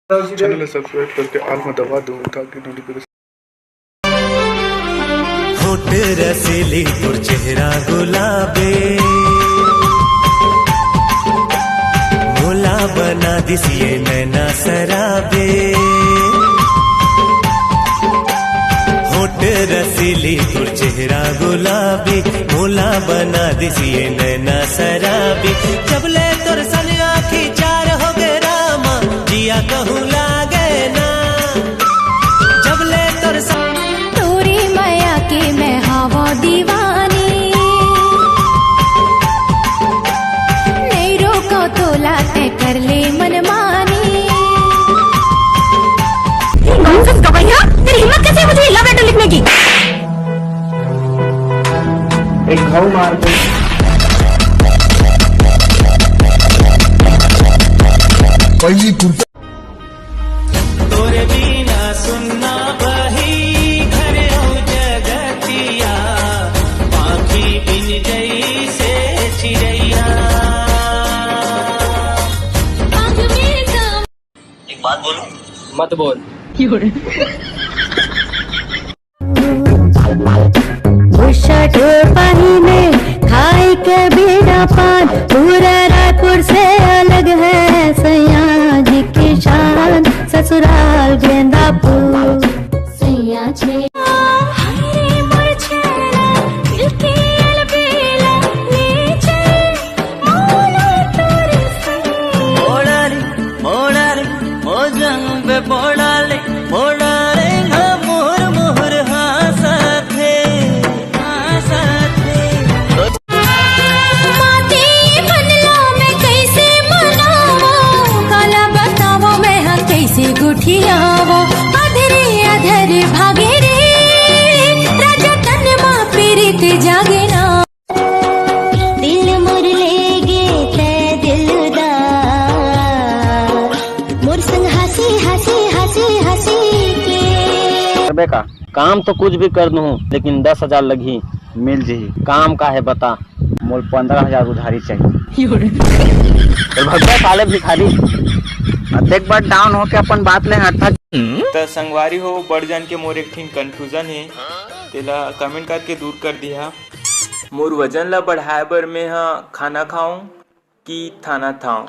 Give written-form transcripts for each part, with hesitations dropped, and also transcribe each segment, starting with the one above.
Channel subscribe करके आल में दबा दो ताकि नोटिफिकेशन। होठ रसीली और चेहरा गुलाबी, मोला बना दिसिए नैना सराबे। होठ रसीली और चेहरा गुलाबी, मोला बना दिसिए नैना सराबी। जब ले तोर सन आखी चार हो गए रामा, जिया कहूँ लागे ना। जब ले तोर तोरी माया के मैं हवा दीवानी, नहीं रोको तो लाते कर ले मनमानी। गवैया, तेरी हिम्मत कैसे है मुझे लव लेटर लिखने की? एक घाव मार दो। पहली कुर्ता तोरे बिना सुनना बही घर हो जगतिया, पाखी बिन गई से चिड़ैया। एक बात बोलूं? मत बोल। शर्ट पहिने खाए के बेड़ा पान, पूरा रायपुर से अलग है सैया जी की शान। ससुराल गेंदापुर सैया छे गुठियावो अधरे अधरे भागे रे, राजा तन माँ पीरित जागे ना। दिल मुर ले गे ते दिलदार, मोर संग हंसी हंसी हंसी हंसी के। बेका काम तो कुछ भी कर दूँ, लेकिन 10,000 लगी मिल जी। काम का है बता? मोल 15,000 उधारी चाहिए। भगवा साले भिखारी, एक बार डाउन हो के अपन बात ले हटता। त संगवारी हो बढ़ जान के मोर एक ठिन कंफ्यूजन है, तेला कमेंट करके दूर कर दिया। मोर वजन ला बढ़ाए बर मैं खाना खाऊं कि थाना थाऊं?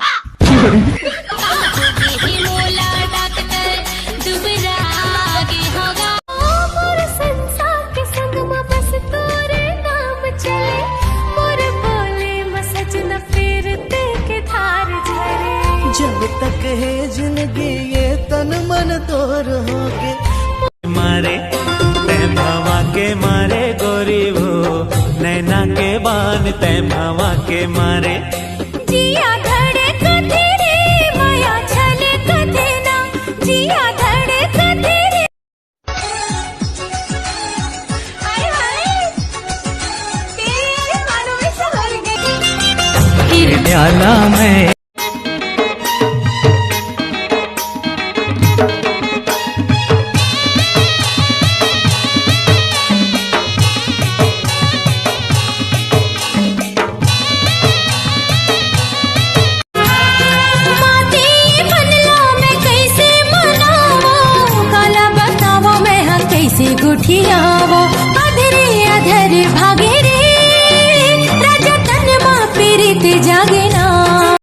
जब तक है जिंदगी ये तन मन तोर होगे मारे, तै भावा के मारे गोरी वो नैना के बान, तै भावा के मारे।